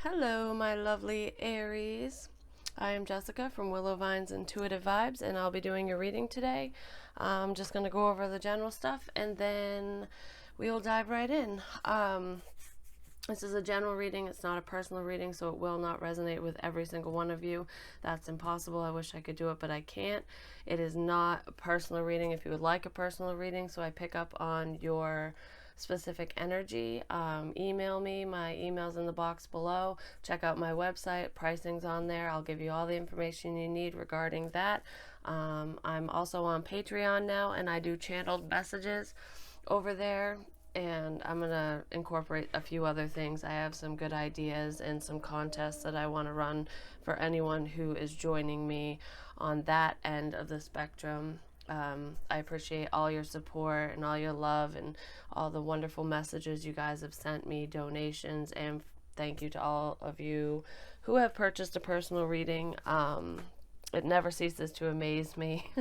Hello, my lovely Aries. I am Jessica from Willow Vine's Intuitive Vibes, and I'll be doing your reading today. I'm just going to go over the general stuff, and then we'll dive right in. This is a general reading. It's not a personal reading, so it will not resonate with every single one of you. That's impossible. I wish I could do it, but I can't. It is not a personal reading. If you would like a personal reading, so I pick up on your specific energy, email me. My email's in the box below. Check out my website. Pricing's on there. I'll give you all the information you need regarding that. I'm also on Patreon now, and I do channeled messages over there, and I'm going to incorporate a few other things. I have some good ideas and some contests that I want to run for anyone who is joining me on that end of the spectrum. I appreciate all your support and all your love and all the wonderful messages you guys have sent me, donations, and thank you to all of you who have purchased a personal reading. It never ceases to amaze me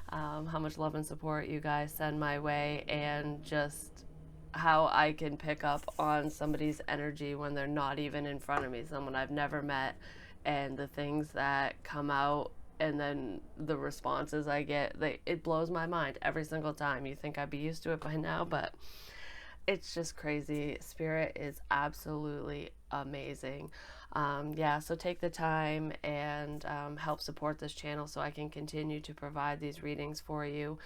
how much love and support you guys send my way, and just how I can pick up on somebody's energy when they're not even in front of me, someone I've never met, and the things that come out and then the responses I get, it blows my mind every single time. You think I'd be used to it by now, but it's just crazy. Spirit is absolutely amazing. So take the time and help support this channel so I can continue to provide these readings for you,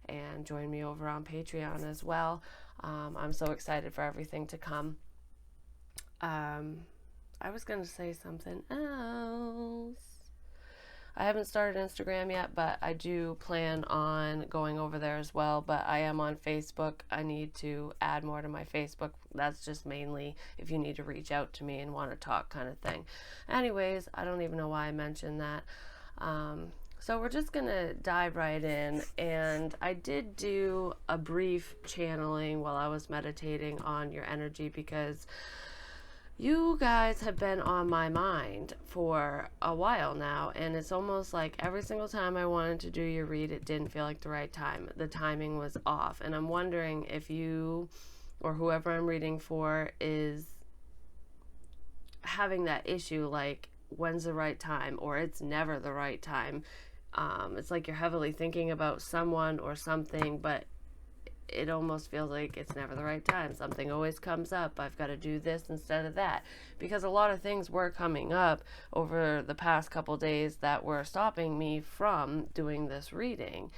and join me over on Patreon as well. I'm so excited for everything to come. I was going to say something else. I haven't started Instagram yet, but I do plan on going over there as well. But I am on Facebook. I need to add more to my Facebook. That's just mainly if you need to reach out to me and want to talk, kind of thing. Anyways, I don't even know why I mentioned that. So we're just going to dive right in. And I did do a brief channeling while I was meditating on your energy, because you guys have been on my mind for a while now, and it's almost like every single time I wanted to do your read, it didn't feel like the right time. The timing was off, and I'm wondering if you or whoever I'm reading for is having that issue, like when's the right time, or it's never the right time. It's like you're heavily thinking about someone or something, but it almost feels like it's never the right time. Something always comes up. I've got to do this instead of that. Because a lot of things were coming up over the past couple days that were stopping me from doing this reading.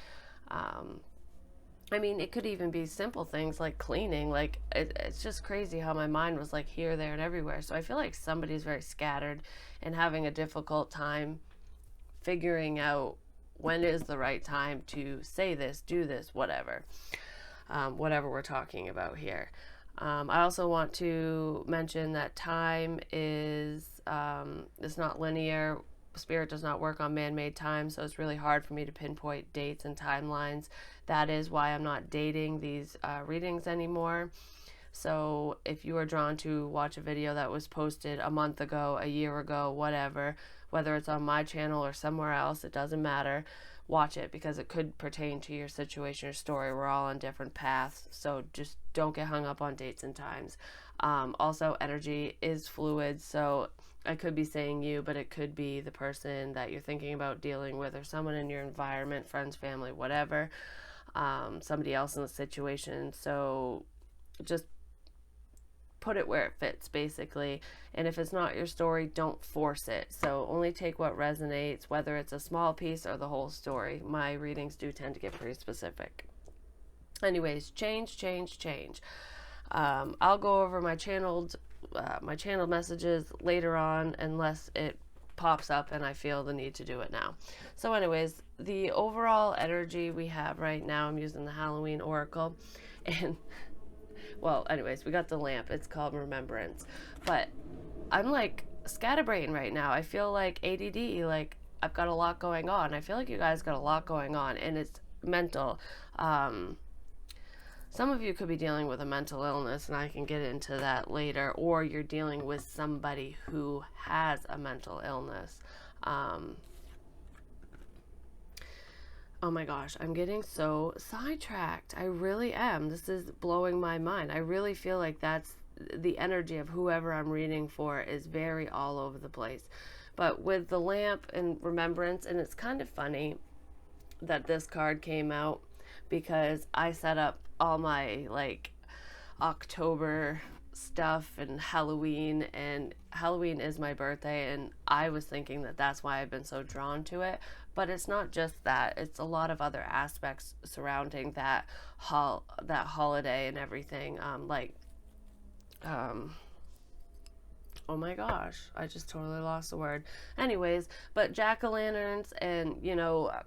It could even be simple things like cleaning. Like, it's just crazy how my mind was like here, there, and everywhere. So I feel like somebody's very scattered and having a difficult time figuring out when is the right time to say this, do this, whatever. Whatever we're talking about here. I also want to mention that time is it's not linear. Spirit does not work on man-made time, so it's really hard for me to pinpoint dates and timelines. That is why I'm not dating these readings anymore. So if you are drawn to watch a video that was posted a month ago, a year ago, whatever, whether it's on my channel or somewhere else, it doesn't matter. Watch it, because it could pertain to your situation or story. We're all on different paths, so just don't get hung up on dates and times. Also, energy is fluid, so I could be saying you, but it could be the person that you're thinking about dealing with, or someone in your environment, friends, family, whatever, somebody else in the situation. So just put it where it fits, basically. And if it's not your story, don't force it. So only take what resonates, whether it's a small piece or the whole story. My readings do tend to get pretty specific. Anyways, change. I'll go over my channeled messages later on, unless it pops up and I feel the need to do it now. So anyways, the overall energy we have right now, I'm using the Halloween Oracle, and well, anyways, we got the lamp. It's called Remembrance. But I'm like scatterbrained right now. I feel like ADD, like I've got a lot going on. I feel like you guys got a lot going on, and it's mental. Some of you could be dealing with a mental illness, and I can get into that later, or you're dealing with somebody who has a mental illness. Oh my gosh, I'm getting so sidetracked. I really am. This is blowing my mind. I really feel like that's the energy of whoever I'm reading for is very all over the place. But with the lamp and remembrance, and it's kind of funny that this card came out because I set up all my like October stuff and Halloween is my birthday, and I was thinking that that's why I've been so drawn to it. But it's not just that, it's a lot of other aspects surrounding that that holiday and everything. Um Oh my gosh, I just totally lost the word. Anyways, but jack-o'-lanterns and,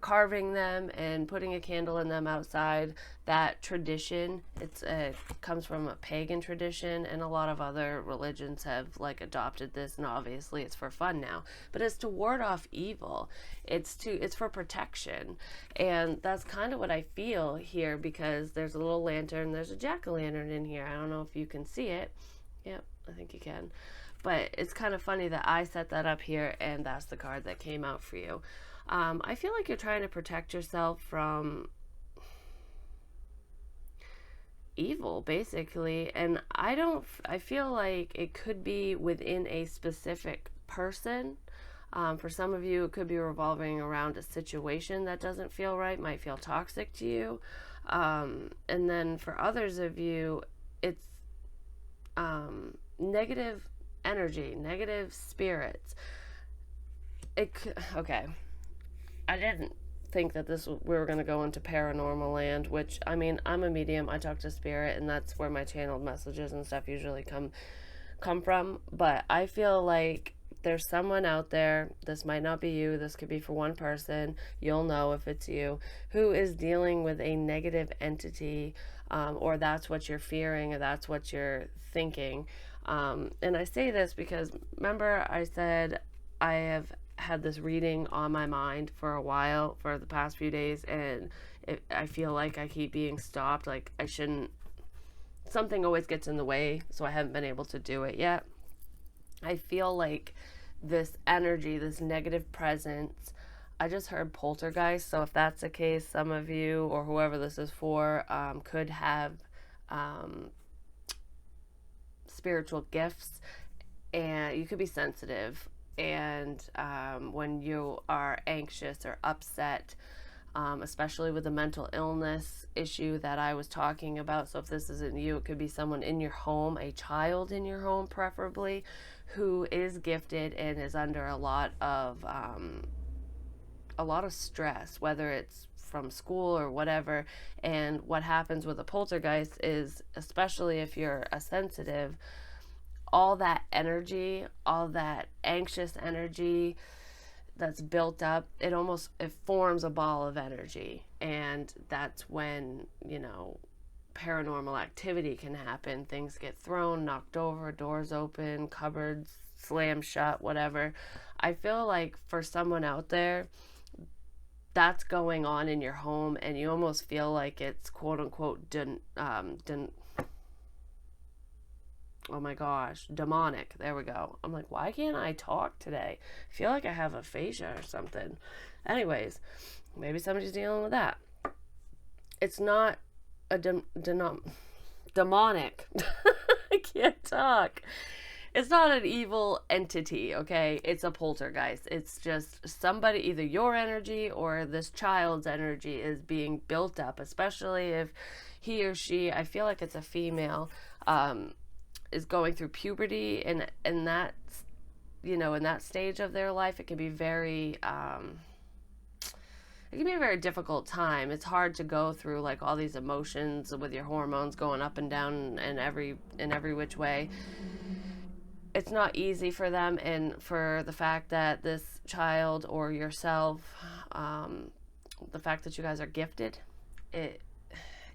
carving them and putting a candle in them outside, that tradition, it comes from a pagan tradition, and a lot of other religions have like adopted this, and obviously it's for fun now. But it's to ward off evil. It's for protection. And that's kind of what I feel here, because there's a little lantern, there's a jack-o'-lantern in here. I don't know if you can see it. Yep, I think you can. But it's kind of funny that I set that up here and that's the card that came out for you. I feel like you're trying to protect yourself from evil, basically. And I feel like it could be within a specific person. For some of you, it could be revolving around a situation that doesn't feel right, might feel toxic to you. And then for others of you, it's negative energy, negative spirits. Okay. I didn't think that we were going to go into paranormal land, which, I mean, I'm a medium, I talk to spirit, and that's where my channeled messages and stuff usually come from. But I feel like there's someone out there, this might not be you, this could be for one person, you'll know if it's you, who is dealing with a negative entity, or that's what you're fearing, or that's what you're thinking. And I say this because, remember I said I have had this reading on my mind for a while, for the past few days, and I feel like I keep being stopped, like I shouldn't, something always gets in the way, so I haven't been able to do it yet. I feel like this energy, this negative presence, I just heard poltergeist, so if that's the case, some of you, or whoever this is for, could have spiritual gifts, and you could be sensitive, and when you are anxious or upset, especially with the mental illness issue that I was talking about. So if this isn't you, it could be someone in your home, a child in your home preferably, who is gifted and is under a lot of stress, whether it's from school or whatever. And what happens with a poltergeist is, especially if you're a sensitive, all that energy, all that anxious energy that's built up, it forms a ball of energy, and that's when paranormal activity can happen. Things get thrown, knocked over, doors open, cupboards slammed shut, whatever. I feel like for someone out there, that's going on in your home, and you almost feel like it's quote unquote oh my gosh, demonic. There we go. I'm like, why can't I talk today? I feel like I have aphasia or something. Anyways, maybe somebody's dealing with that. It's not a demonic. I can't talk. It's not an evil entity, okay? It's a poltergeist. It's just somebody, either your energy or this child's energy is being built up, especially if he or she, I feel like it's a female, is going through puberty, and that, in that stage of their life, it can be very, it can be a very difficult time. It's hard to go through like all these emotions with your hormones going up and down and in every which way. It's not easy for them, and for the fact that this child or yourself, the fact that you guys are gifted,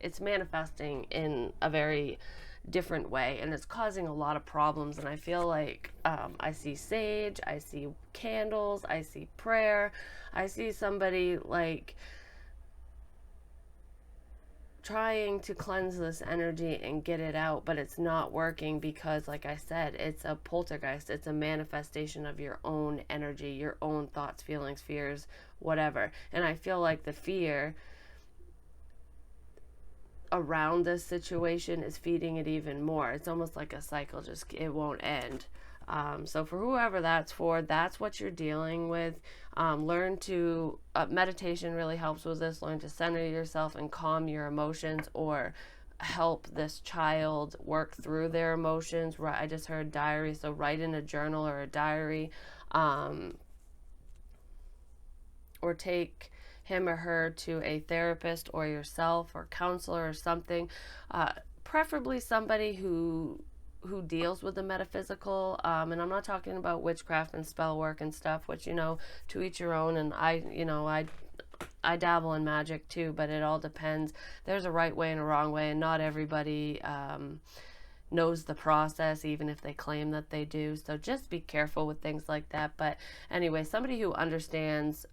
it's manifesting in a very different way, and it's causing a lot of problems. And I feel like I see sage, I see candles, I see prayer, I see somebody like trying to cleanse this energy and get it out, but it's not working because, like I said, it's a poltergeist. It's a manifestation of your own energy, your own thoughts, feelings, fears, whatever. And I feel like the fear, around this situation is feeding it even more. It's almost like a cycle, just it won't end. So for whoever that's for, that's what you're dealing with. Learn to, meditation really helps with this. Learn to center yourself and calm your emotions, or help this child work through their emotions. I just heard diary, so write in a journal or a diary, or take him or her to a therapist or yourself or counselor or something, preferably somebody who deals with the metaphysical, and I'm not talking about witchcraft and spell work and stuff, which, to each your own. And I dabble in magic too, but it all depends. There's a right way and a wrong way, and not everybody knows the process, even if they claim that they do. So just be careful with things like that. But anyway, somebody who understands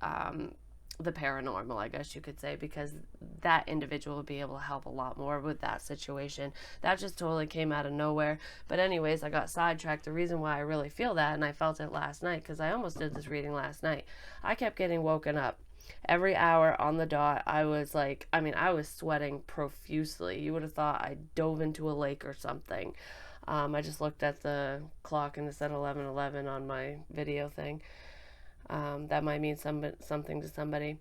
the paranormal, I guess you could say, because that individual would be able to help a lot more with that situation. That just totally came out of nowhere. But anyways, I got sidetracked. The reason why I really feel that, and I felt it last night, because I almost did this reading last night, I kept getting woken up. Every hour on the dot, I was like, I was sweating profusely. You would have thought I dove into a lake or something. I just looked at the clock and it said 11:11 on my video thing. That might mean something to somebody.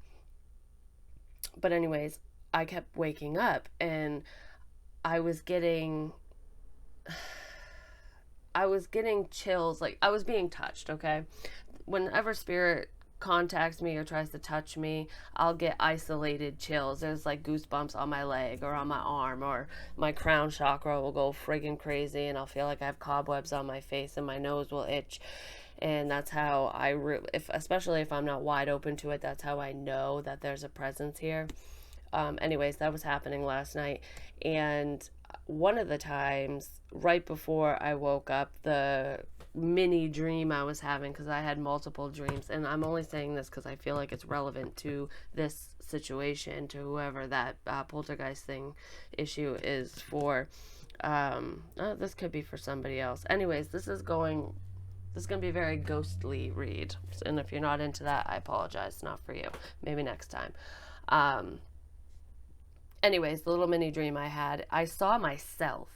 But anyways, I kept waking up, and I was getting chills, like I was being touched, okay? Whenever spirit contacts me or tries to touch me, I'll get isolated chills. There's like goosebumps on my leg or on my arm, or my crown chakra will go friggin' crazy, and I'll feel like I have cobwebs on my face, and my nose will itch. And that's how especially if I'm not wide open to it, that's how I know that there's a presence here. Anyways, that was happening last night. And one of the times, right before I woke up, the mini dream I was having, because I had multiple dreams, and I'm only saying this because I feel like it's relevant to this situation, to whoever that poltergeist thing issue is for. This could be for somebody else. Anyways, this is going to be a very ghostly read. And if you're not into that, I apologize. It's not for you. Maybe next time. Anyways, the little mini dream I had, I saw myself.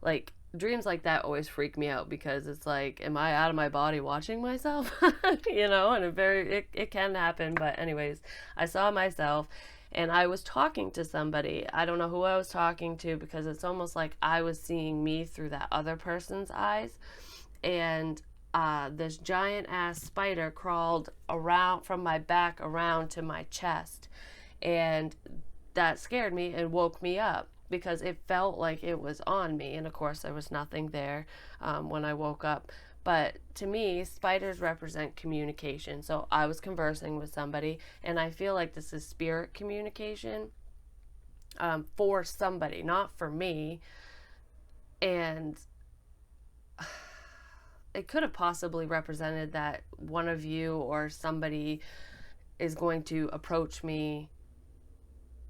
Like, dreams like that always freak me out, because it's like, am I out of my body watching myself? And it can happen. But anyways, I saw myself, and I was talking to somebody. I don't know who I was talking to, because it's almost like I was seeing me through that other person's eyes. And this giant ass spider crawled around from my back around to my chest, and that scared me and woke me up, because it felt like it was on me. And of course there was nothing there when I woke up. But to me, spiders represent communication. So I was conversing with somebody, and I feel like this is spirit communication for somebody, not for me. And it could have possibly represented that one of you or somebody is going to approach me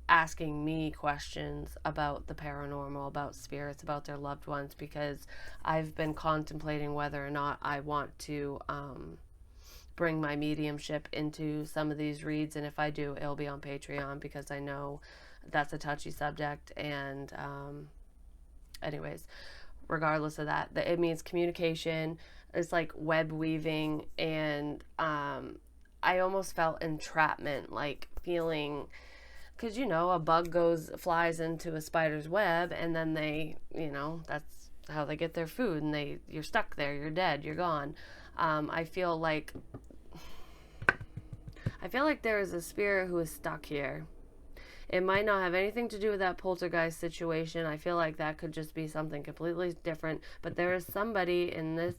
asking me questions about the paranormal, about spirits, about their loved ones, because I've been contemplating whether or not I want to bring my mediumship into some of these reads. And if I do, it'll be on Patreon, because I know that's a touchy subject. And anyways, regardless of that, it means communication. It's like web weaving. And I almost felt entrapment, like feeling, because a bug flies into a spider's web, and then they, that's how they get their food, and you're stuck there, you're dead, you're gone. I feel like there is a spirit who is stuck here. It might not have anything to do with that poltergeist situation. I feel like that could just be something completely different. But there is somebody in this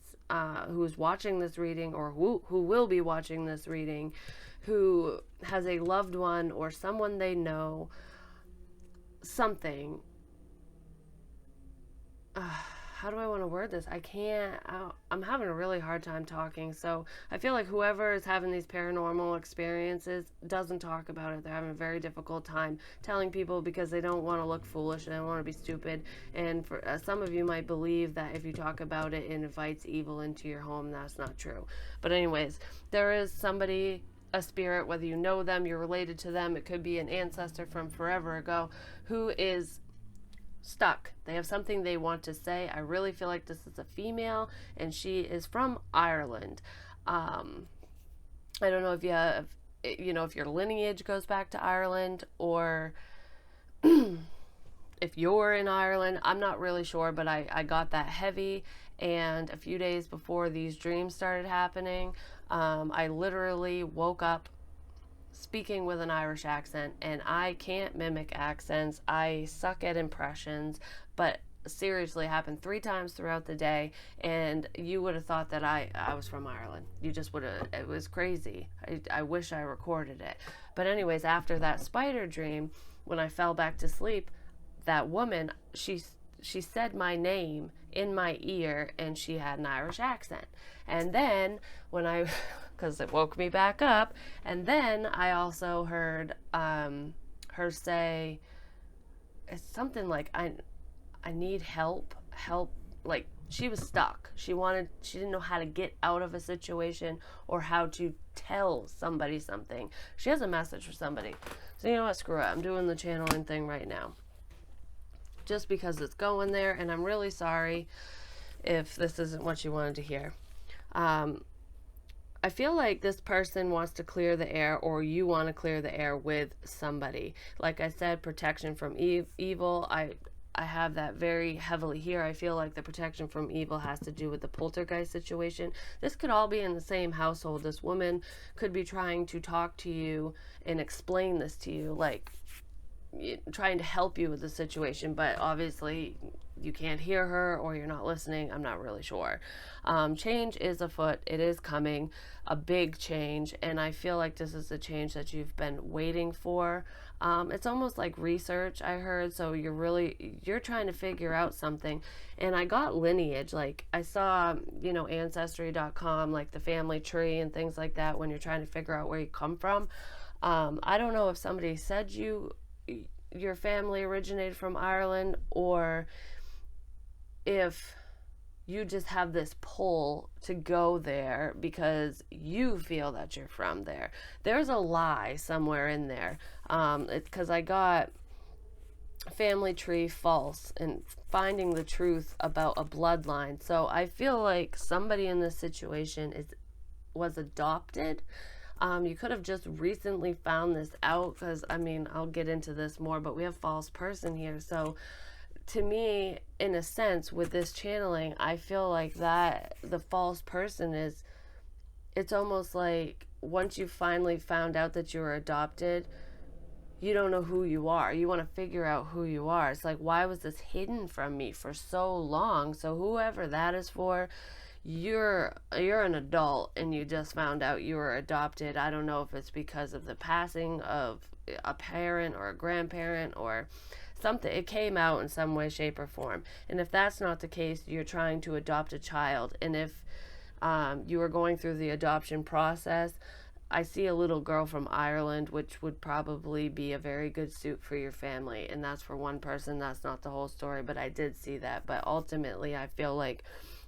who's watching this reading, or who will be watching this reading, who has a loved one or someone they know, something. How do I want to word this? I can't. I'm having a really hard time talking. So I feel like whoever is having these paranormal experiences doesn't talk about it. They're having a very difficult time telling people, because they don't want to look foolish and they don't want to be stupid. And for some of you might believe that if you talk about it, it invites evil into your home. That's not true. But anyways, there is somebody, a spirit, whether you know them, you're related to them, it could be an ancestor from forever ago, who is stuck. They have something they want to say. I really feel like this is a female, and she is from Ireland. I don't know if you have, if your lineage goes back to Ireland, or if you're in Ireland. I'm not really sure, but I got that heavy. And a few days before these dreams started happening, I literally woke up speaking with an Irish accent, and I can't mimic accents. I suck at impressions, but seriously happened 3 times throughout the day, and you would have thought that I was from Ireland. You just would have. It was crazy. I wish I recorded it. But anyways, after that spider dream, when I fell back to sleep, that woman, she said my name in my ear, and she had an Irish accent. And then when I because it woke me back up, and then I also heard her say, it's something like, I need help. Like, she was stuck. She didn't know how to get out of a situation, or how to tell somebody something. She has a message for somebody. So you know what, screw it, I'm doing the channeling thing right now, just because it's going there, and I'm really sorry if this isn't what you wanted to hear. I feel like this person wants to clear the air, or you want to clear the air with somebody. Like I said, protection from evil. I have that very heavily here. I feel like the protection from evil has to do with the poltergeist situation. This could all be in the same household. This woman could be trying to talk to you and explain this to you, like trying to help you with the situation, but obviously you can't hear her, or you're not listening. I'm not really sure. Change is afoot. It is coming, a big change, and I feel like this is a change that you've been waiting for. It's almost like research, I heard. So you're trying to figure out something. And I got lineage. Like, I saw, ancestry.com, like the family tree and things like that, when you're trying to figure out where you come from. I don't know if somebody said your family originated from Ireland, or if you just have this pull to go there because you feel that you're from there. There's a lie somewhere in there. Because I got family tree false, and finding the truth about a bloodline. So I feel like somebody in this situation was adopted. You could have just recently found this out, because I'll get into this more, but we have false person here. So to me, in a sense, with this channeling, I feel like that the false person it's almost like, once you finally found out that you were adopted, you don't know who you are. You want to figure out who you are. It's like, why was this hidden from me for so long? So whoever that is for, you're an adult, and you just found out you were adopted. I don't know if it's because of the passing of a parent or a grandparent or something. It came out in some way, shape, or form. And if that's not the case, you're trying to adopt a child. And if you are going through the adoption process, I see a little girl from Ireland, which would probably be a very good suit for your family. And that's for one person. That's not the whole story, but I did see that. But ultimately, I feel like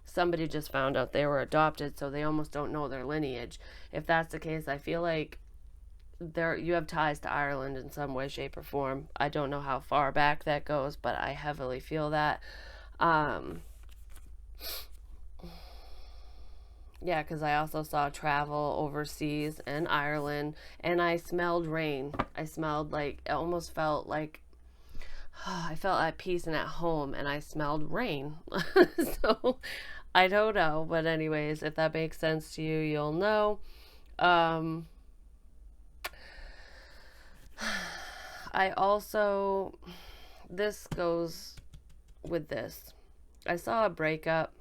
somebody just found out they were adopted, so they almost don't know their lineage. If that's the case, I feel like you have ties to Ireland in some way, shape, or form. I don't know how far back that goes, but I heavily feel that. Yeah, because I also saw travel overseas and Ireland, and I smelled rain. I smelled like, it almost felt like I felt at peace and at home, and I smelled rain. So I don't know, but anyways, if that makes sense to you, you'll know. I also, this goes with this. I saw a breakup,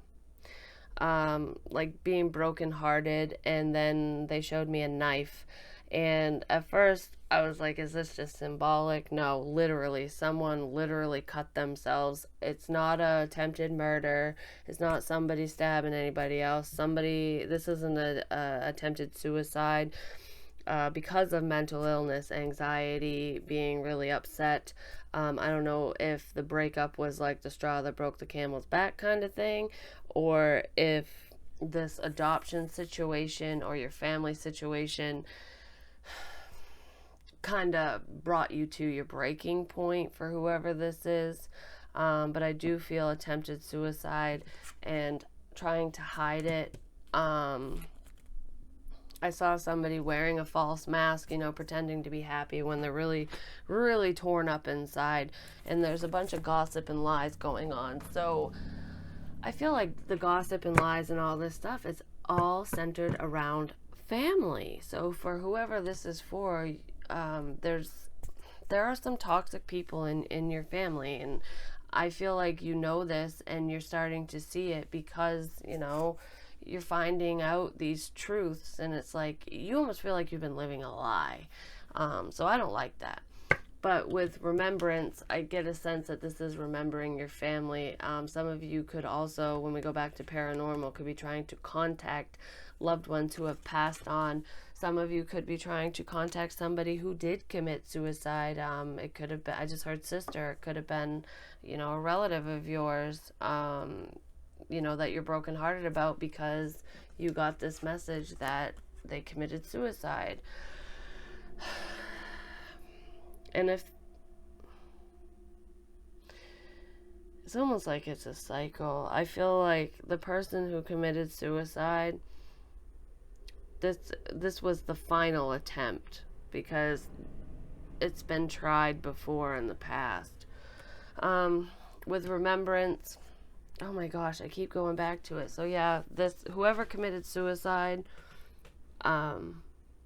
like being brokenhearted, and then they showed me a knife. And at first, I was like, is this just symbolic? No, literally. Someone literally cut themselves. It's not a attempted murder. It's not somebody stabbing anybody else. This isn't a attempted suicide. Because of mental illness, anxiety, being really upset. I don't know if the breakup was like the straw that broke the camel's back kind of thing, or if this adoption situation or your family situation kind of brought you to your breaking point for whoever this is. but I do feel attempted suicide and trying to hide it. I saw somebody wearing a false mask, pretending to be happy when they're really, really torn up inside. And there's a bunch of gossip and lies going on. So I feel like the gossip and lies and all this stuff is all centered around family. So for whoever this is for, there are some toxic people in your family, and I feel like this and you're starting to see it because you're finding out these truths, and it's like you almost feel like you've been living a lie. So I don't like that. But with remembrance, I get a sense that this is remembering your family. Some of you could also, when we go back to paranormal, could be trying to contact loved ones who have passed on. Some of you could be trying to contact somebody who did commit suicide. It could have been, I just heard sister, it could have been, a relative of yours, that you're brokenhearted about because you got this message that they committed suicide. And if it's almost like it's a cycle. I feel like the person who committed suicide, this was the final attempt because it's been tried before in the past. With remembrance, oh my gosh, I keep going back to it. So yeah, whoever committed suicide,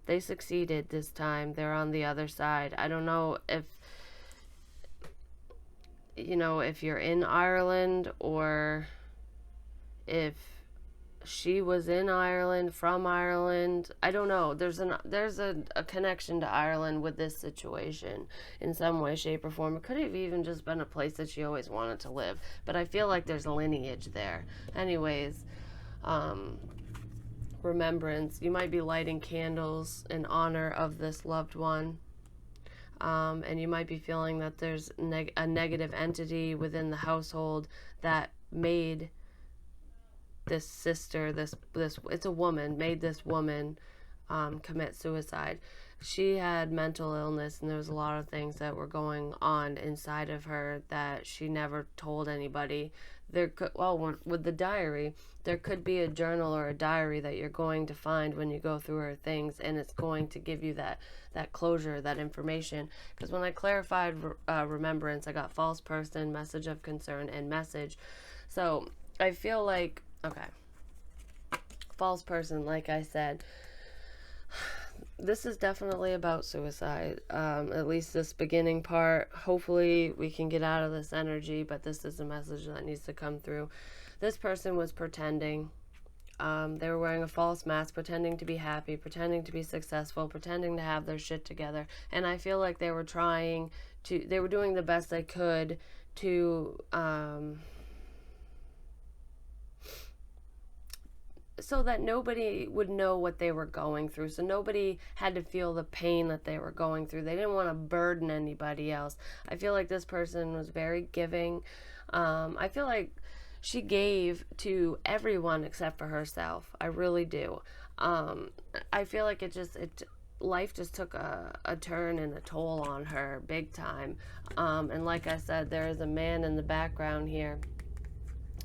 they succeeded this time. They're on the other side. I don't know if you're in Ireland or if she was in Ireland, from Ireland. I don't know. There's a connection to Ireland with this situation in some way, shape, or form. It could have even just been a place that she always wanted to live. But I feel like there's a lineage there. Anyways, remembrance. You might be lighting candles in honor of this loved one. And you might be feeling that there's a negative entity within the household that made this sister, it's a woman, made this woman commit suicide. She had mental illness, and there was a lot of things that were going on inside of her that she never told anybody. With the diary, there could be a journal or a diary that you're going to find when you go through her things, and it's going to give you that closure, that information. Because when I clarified remembrance, I got false person, message of concern, and message. So I feel like, okay, false person, like I said, this is definitely about suicide, at least this beginning part. Hopefully we can get out of this energy, but this is a message that needs to come through. This person was pretending. They were wearing a false mask, pretending to be happy, pretending to be successful, pretending to have their shit together. And I feel like they were doing the best they could to, so that nobody would know what they were going through. So nobody had to feel the pain that they were going through. They didn't want to burden anybody else. I feel like this person was very giving. I feel like she gave to everyone except for herself. I really do. I feel like life just took a turn and a toll on her big time. And like I said, there is a man in the background here.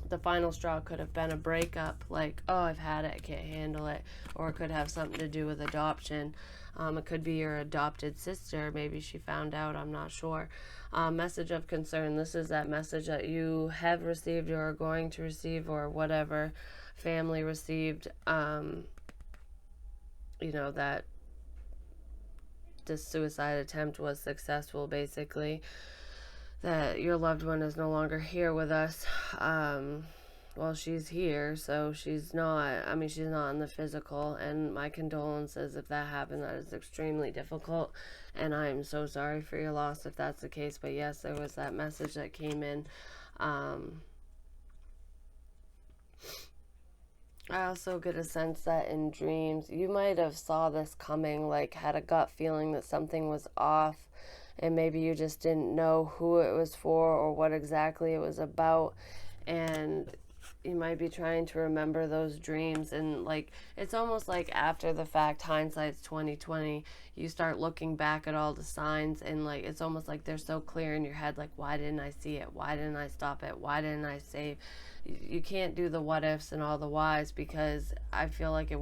The final straw could have been a breakup, like, oh, I've had it, I can't handle it. Or it could have something to do with adoption. It could be your adopted sister. Maybe she found out, I'm not sure. Message of concern. This is that message that you have received or are going to receive, or whatever family received, that this suicide attempt was successful, basically. That your loved one is no longer here with us. Well, she's here, so she's not in the physical, and my condolences if that happened. That is extremely difficult, and I'm so sorry for your loss if that's the case. But yes, there was that message that came in. I also get a sense that in dreams, you might have saw this coming, like had a gut feeling that something was off, and maybe you just didn't know who it was for or what exactly it was about. And you might be trying to remember those dreams, and like it's almost like after the fact, hindsight's 2020. You start looking back at all the signs, and like it's almost like they're so clear in your head, like, why didn't I see it? Why didn't I stop it? Why didn't I save? You can't do the what ifs and all the whys, because I feel like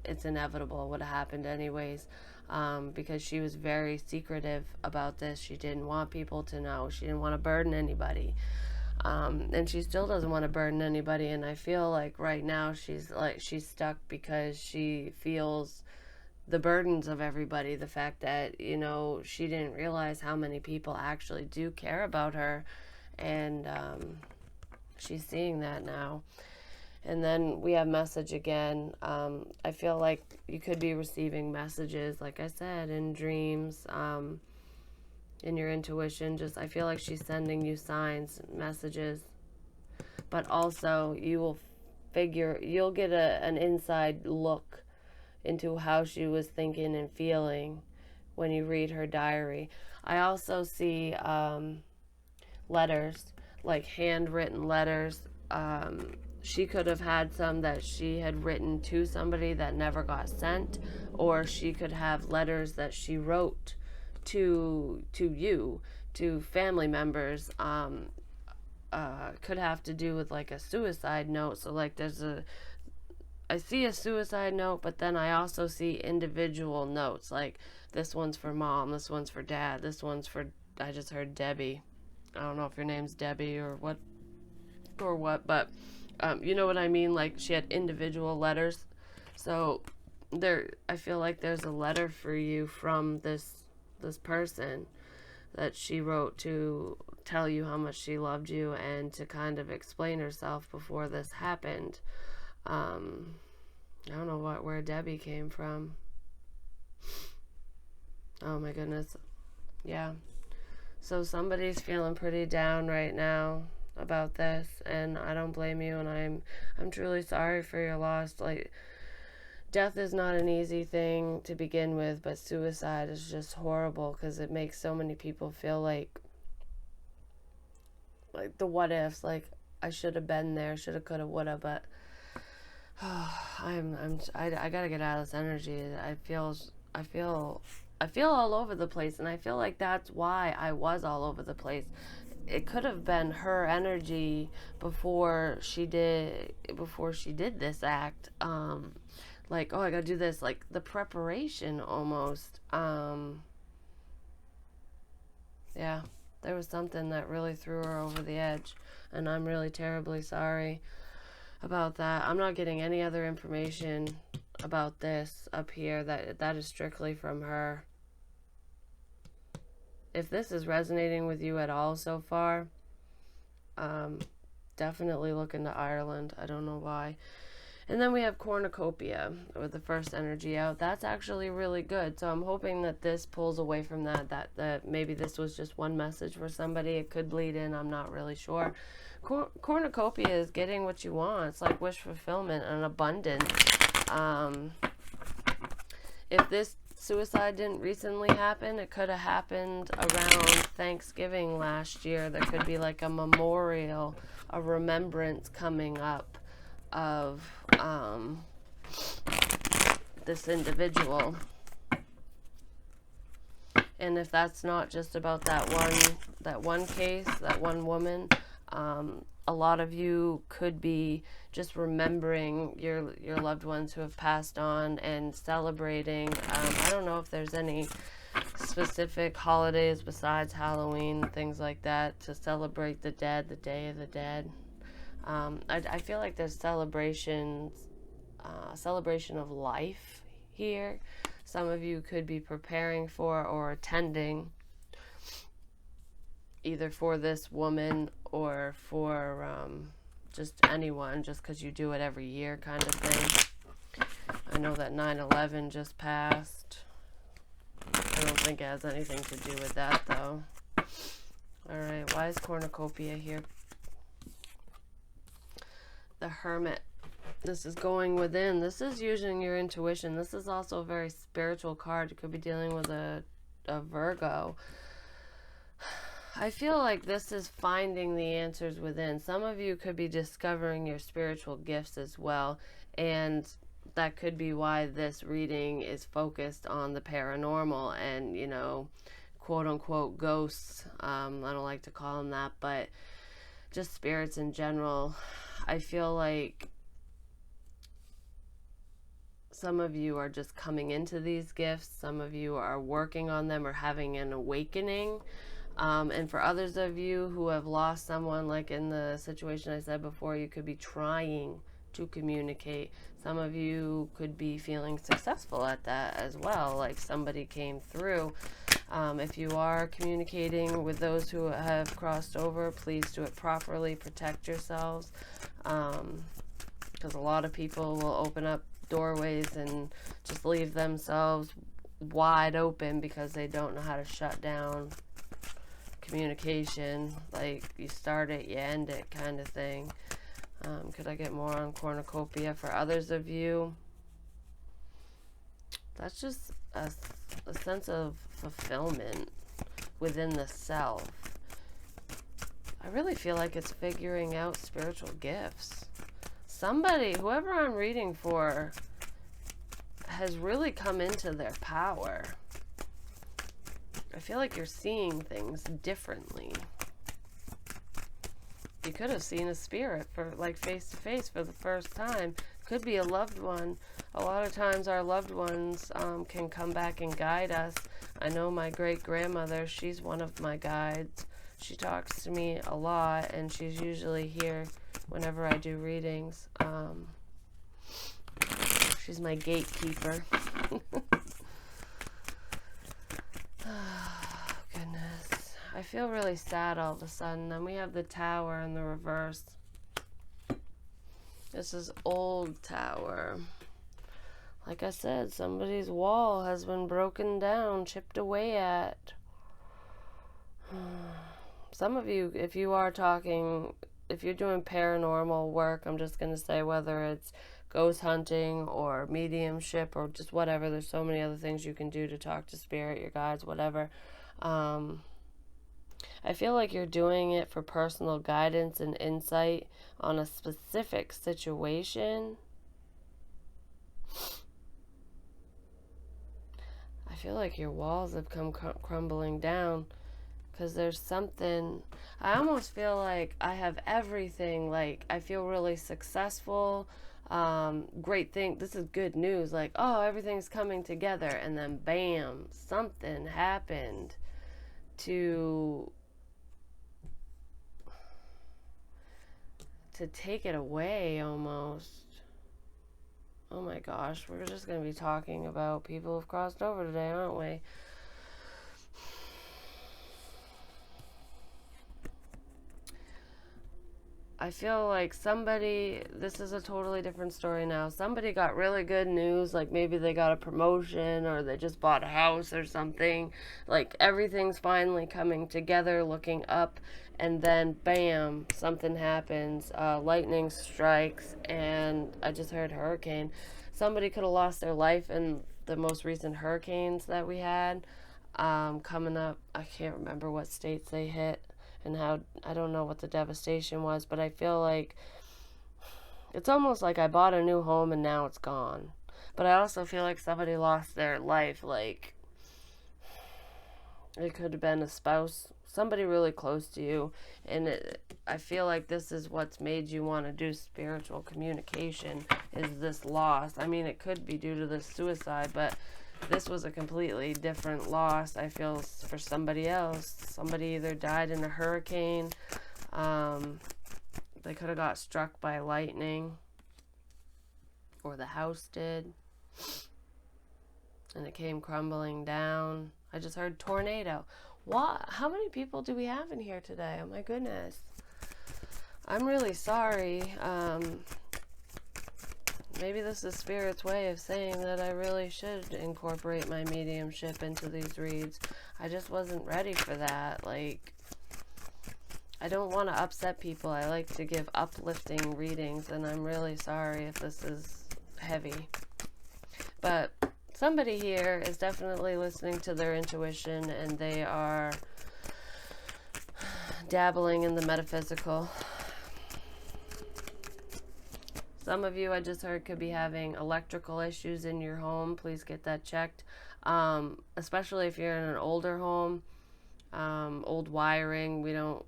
it's inevitable, it would have happened anyways. Because she was very secretive about this. She didn't want people to know. She didn't want to burden anybody. And she still doesn't want to burden anybody, and I feel like right now she's stuck because she feels the burdens of everybody, the fact that, you know, she didn't realize how many people actually do care about her, and she's seeing that now. And then we have message again. I feel like you could be receiving messages, like I said, in dreams, in your intuition. Just, I feel like she's sending you signs, messages, but also you'll get an inside look into how she was thinking and feeling when you read her diary. I also see letters, like handwritten letters. She could have had some that she had written to somebody that never got sent, or she could have letters that she wrote to you, to family members. Could have to do with like a suicide note. So like I see a suicide note, but then I also see individual notes, like this one's for mom, this one's for dad, this one's for, I just heard Debbie. I don't know if your name's Debbie or what, but you know what I mean? Like she had individual letters. So I feel like there's a letter for you from this person that she wrote to tell you how much she loved you and to kind of explain herself before this happened. I don't know where Debbie came from. Oh my goodness. Yeah. So somebody's feeling pretty down right now about this, and I don't blame you, and I'm truly sorry for your loss. Like, death is not an easy thing to begin with, but suicide is just horrible because it makes so many people feel like the what ifs, like I should have been there, shoulda, coulda, woulda, but I gotta get out of this energy. I feel all over the place, and I feel like that's why I was all over the place. It could have been her energy before she did this act. Like, oh, I gotta do this, like the preparation almost. Yeah, there was something that really threw her over the edge, and I'm really terribly sorry about that. I'm not getting any other information about this up here. That is strictly from her. If this is resonating with you at all so far, definitely look into Ireland. I don't know why. And then we have cornucopia, with the first energy out. That's actually really good. So I'm hoping that this pulls away from that maybe this was just one message for somebody. It could bleed in. I'm not really sure. Cornucopia is getting what you want. It's like wish fulfillment and abundance. If this suicide didn't recently happen, it could have happened around Thanksgiving last year. There could be like a memorial, a remembrance coming up of this individual. And if that's not just about that one case, that one woman, a lot of you could be just remembering your loved ones who have passed on and celebrating. I don't know if there's any specific holidays besides Halloween, things like that, to celebrate the dead, the Day of the Dead. I feel like there's celebration of life here. Some of you could be preparing for or attending, either for this woman or for just anyone, just because you do it every year kind of thing. I know that 9/11 just passed. I don't think it has anything to do with that, though. Alright, why is cornucopia here? The Hermit. This is going within. This is using your intuition. This is also a very spiritual card. You could be dealing with a Virgo. I feel like this is finding the answers within. Some of you could be discovering your spiritual gifts as well, and that could be why this reading is focused on the paranormal and, you know, quote unquote ghosts. I don't like to call them that, but just spirits in general. I feel like some of you are just coming into these gifts. Some of you are working on them or having an awakening. And for others of you who have lost someone, like in the situation I said before, you could be trying to communicate. Some of you could be feeling successful at that as well, like somebody came through. If you are communicating with those who have crossed over, please do it properly. Protect yourselves, because a lot of people will open up doorways and just leave themselves wide open because they don't know how to shut down communication. Like, you start it, you end it kind of thing. Could I get more on cornucopia? For others of you, that's just a sense of fulfillment within the self. I really feel like it's figuring out spiritual gifts. Somebody, whoever I'm reading for, has really come into their power. I feel like you're seeing things differently. You could have seen a spirit for, like, face to face for the first time. Could be a loved one. A lot of times our loved ones can come back and guide us. I know my great grandmother, she's one of my guides. She talks to me a lot, and she's usually here whenever I do readings. She's my gatekeeper. Oh, goodness. I feel really sad all of a sudden. Then we have the Tower in the reverse. This is Old Tower. Like I said, somebody's wall has been broken down, chipped away at. Some of you, if you are talking, if you're doing paranormal work, I'm just going to say whether it's ghost hunting or mediumship or just whatever. There's so many other things you can do to talk to spirit, your guides, whatever. I feel like you're doing it for personal guidance and insight on a specific situation. I feel like your walls have come crumbling down because there's something. I almost feel like I have everything. Like, I feel really successful. Great thing. This is good news. Like, oh, everything's coming together. And then bam, something happened to take it away almost. Oh my gosh, we're just going to be talking about people who've crossed over today, aren't we? I feel like somebody, this is a totally different story now. Somebody got really good news, like maybe they got a promotion or they just bought a house or something. Like, everything's finally coming together, looking up, and then bam, something happens. Lightning strikes, and I just heard hurricane. Somebody could have lost their life in the most recent hurricanes that we had coming up. I can't remember what states they hit and how, I don't know what the devastation was, but I feel like it's almost like I bought a new home and now it's gone. But I also feel like somebody lost their life. Like, it could have been a spouse, somebody really close to you, and I feel like this is what's made you want to do spiritual communication, is this loss. I mean, it could be due to the suicide, but this was a completely different loss, I feel, for somebody else. Somebody either died in a hurricane, they could have got struck by lightning, or the house did, and it came crumbling down. I just heard tornado. What? How many people do we have in here today? Oh my goodness. I'm really sorry. Maybe this is Spirit's way of saying that I really should incorporate my mediumship into these reads. I just wasn't ready for that. Like, I don't want to upset people. I like to give uplifting readings, and I'm really sorry if this is heavy. But somebody here is definitely listening to their intuition, and they are dabbling in the metaphysical. Some of you, I just heard, could be having electrical issues in your home. Please get that checked. Especially if you're in an older home, old wiring. We don't,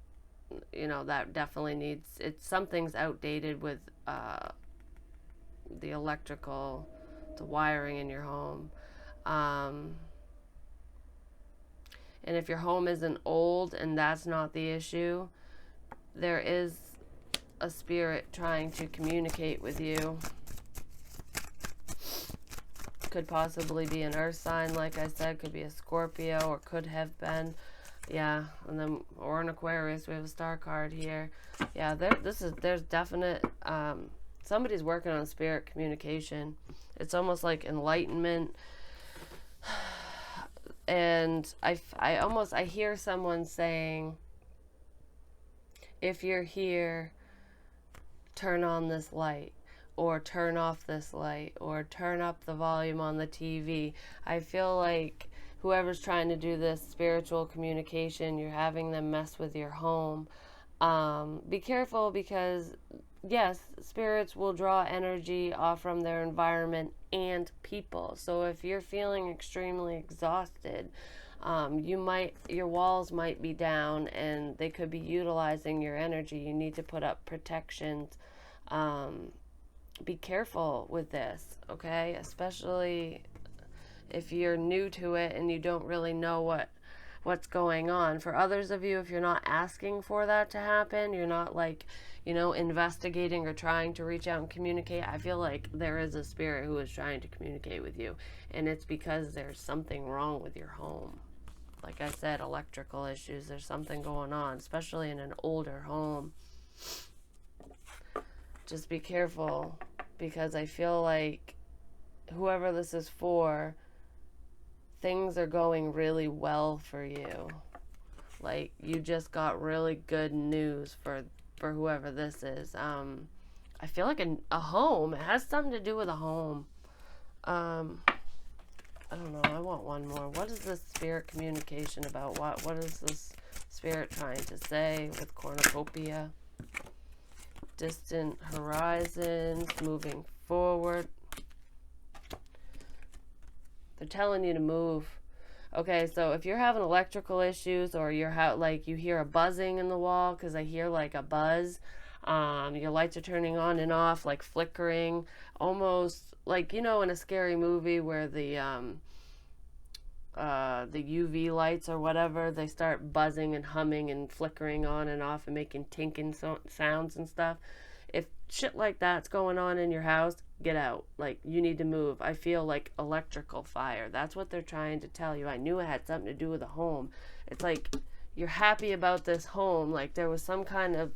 that definitely needs, something's outdated with the electrical, the wiring in your home. And if your home isn't old and that's not the issue, there is a spirit trying to communicate with you. Could possibly be an earth sign, like I said, could be a Scorpio, or could have been, yeah, and then, or an Aquarius. We have a star card here. Yeah, there's definite, somebody's working on spirit communication. It's almost like enlightenment. And I hear someone saying, if you're here, turn on this light, or turn off this light, or turn up the volume on the TV. I feel like whoever's trying to do this spiritual communication, you're having them mess with your home. Be careful, because yes, spirits will draw energy off from their environment and people. So if you're feeling extremely exhausted, your walls might be down and they could be utilizing your energy. You need to put up protections. Be careful with this, okay? Especially if you're new to it and you don't really know what's going on. For others of you, if you're not asking for that to happen, you're not investigating or trying to reach out and communicate, I feel like there is a spirit who is trying to communicate with you, and it's because there's something wrong with your home. Like I said, electrical issues, there's something going on, especially in an older home. Just be careful, because I feel like whoever this is for, things are going really well for you. Like, you just got really good news for whoever this is. I feel like a home. It has something to do with a home. I don't know. I want one more. What is this spirit communication about? What is this spirit trying to say with cornucopia? Distant horizons, moving forward. They're telling you to move. Okay, so if you're having electrical issues, or you hear a buzzing in the wall, because I hear like a buzz, your lights are turning on and off, like flickering, almost like, in a scary movie where the UV lights or whatever, they start buzzing and humming and flickering on and off and making tinking sounds and stuff. If shit like that's going on in your house, get out. Like, you need to move. I feel like electrical fire. That's what they're trying to tell you. I knew it had something to do with a home. It's like you're happy about this home. Like, there was some kind of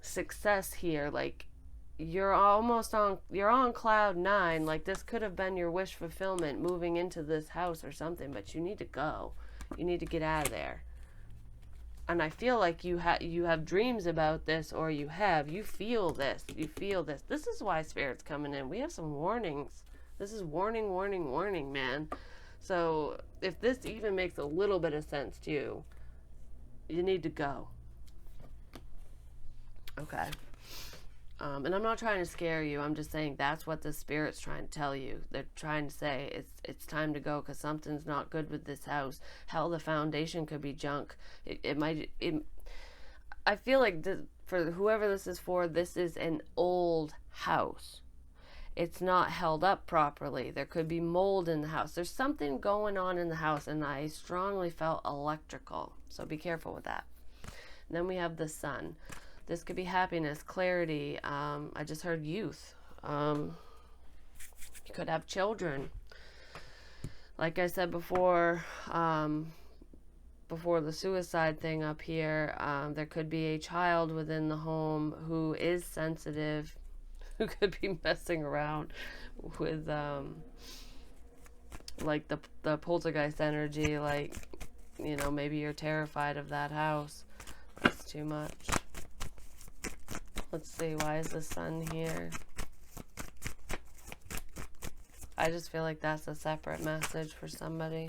success here. Like, you're on cloud nine. Like, this could have been your wish fulfillment, moving into this house or something, but you need to go. You need to get out of there. And I feel like you have dreams about this, or you feel this. This is why Spirit's coming in. We have some warnings. This is warning, warning, warning, man. So if this even makes a little bit of sense to you, you need to go. Okay. And I'm not trying to scare you. I'm just saying that's what the Spirit's trying to tell you. They're trying to say it's time to go, because something's not good with this house. Hell, the foundation could be junk. I feel like for whoever this is for, this is an old house. It's not held up properly. There could be mold in the house. There's something going on in the house, and I strongly felt electrical. So be careful with that. And then we have the Sun. This could be happiness, clarity. I just heard youth. You could have children. Like I said before the suicide thing up here, there could be a child within the home who is sensitive, who could be messing around with like the poltergeist energy. Like, maybe you're terrified of that house. That's too much. Let's see, why is the Sun here? I just feel like that's a separate message for somebody.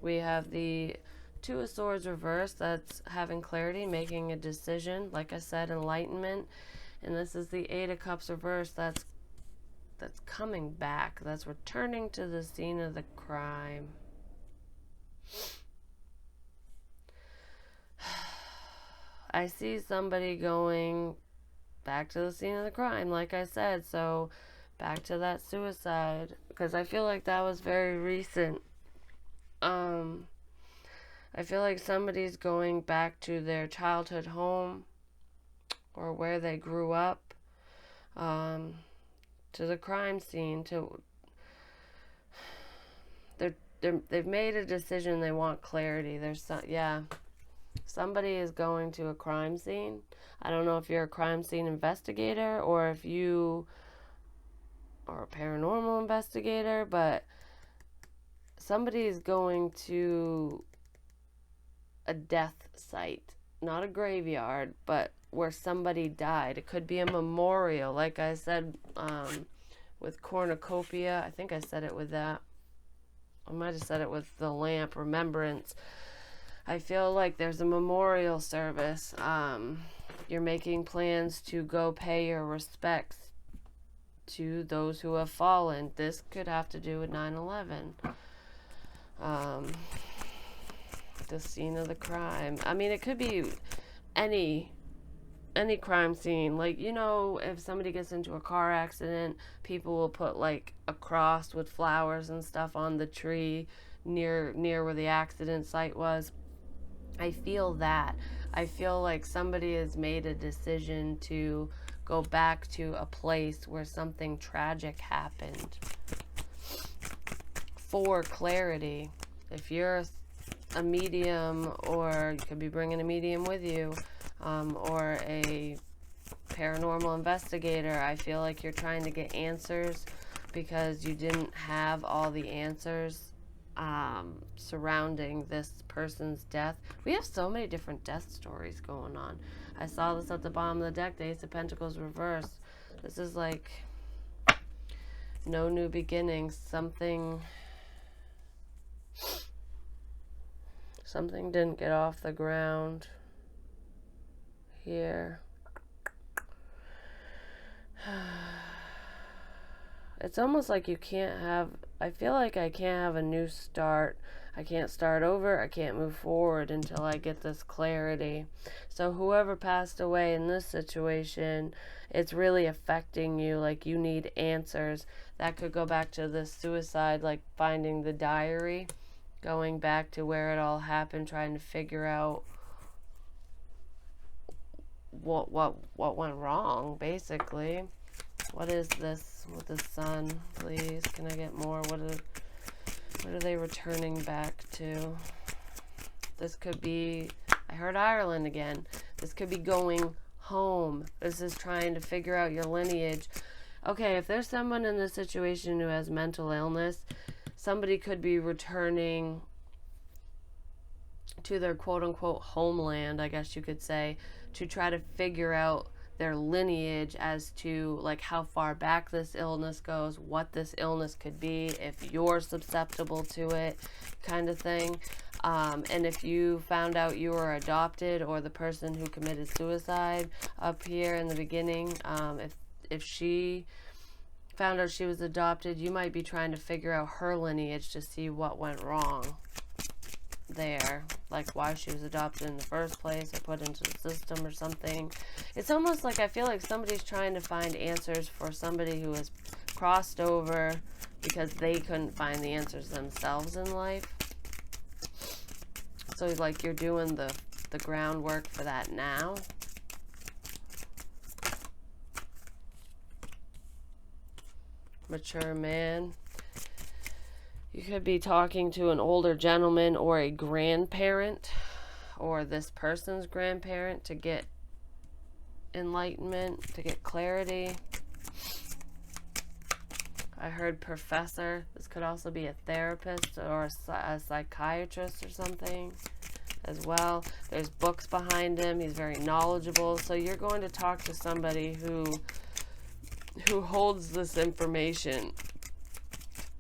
We have the Two of Swords reversed, that's having clarity, making a decision. Like I said, enlightenment. And this is the Eight of Cups reversed. That's coming back. That's returning to the scene of the crime. I see somebody going back to the scene of the crime, like I said. So back to that suicide, because I feel like that was very recent. I feel like somebody's going back to their childhood home or where they grew up, to the crime scene. They've made a decision. They want clarity. Somebody is going to a crime scene. I don't know if you're a crime scene investigator or if you are a paranormal investigator, but somebody is going to a death site, not a graveyard, but where somebody died. It could be a memorial, like I said, with cornucopia. I think I said it with that. I might have said it with the lamp, remembrance. I feel like there's a memorial service. You're making plans to go pay your respects to those who have fallen. This could have to do with 9/11. The scene of the crime. I mean, it could be any crime scene. Like, you know, if somebody gets into a car accident, people will put like a cross with flowers and stuff on the tree near where the accident site was. I feel that. I feel like somebody has made a decision to go back to a place where something tragic happened. For clarity, if you're a medium, or you could be bringing a medium with you, or a paranormal investigator, I feel like you're trying to get answers because you didn't have all the answers surrounding this person's death. We have so many different death stories going on. I saw this at the bottom of the deck, the Ace of Pentacles reversed. This is like no new beginnings. Something didn't get off the ground here. It's almost like you can't have, I feel like I can't have a new start. I can't start over. I can't move forward until I get this clarity. So whoever passed away in this situation, it's really affecting you. Like, you need answers. That could go back to the suicide, like finding the diary, going back to where it all happened, trying to figure out what went wrong, basically. What is this with the sun, please? Can I get more? What are they returning back to? This could be, I heard Ireland again. This could be going home. This is trying to figure out your lineage. Okay, if there's someone in this situation who has mental illness, somebody could be returning to their quote-unquote homeland, I guess you could say, to try to figure out their lineage as to like how far back this illness goes, what this illness could be, if you're susceptible to it, kind of thing. And if you found out you were adopted, or the person who committed suicide up here in the beginning, if she found out she was adopted, you might be trying to figure out her lineage to see what went wrong there, like why she was adopted in the first place or put into the system or something. It's almost like I feel like somebody's trying to find answers for somebody who has crossed over because they couldn't find the answers themselves in life. So like you're doing the groundwork for that now. Mature man. You could be talking to an older gentleman or a grandparent, or this person's grandparent, to get enlightenment, to get clarity. I heard professor. This could also be a therapist or a psychiatrist or something as well. There's books behind him. He's very knowledgeable. So you're going to talk to somebody who holds this information.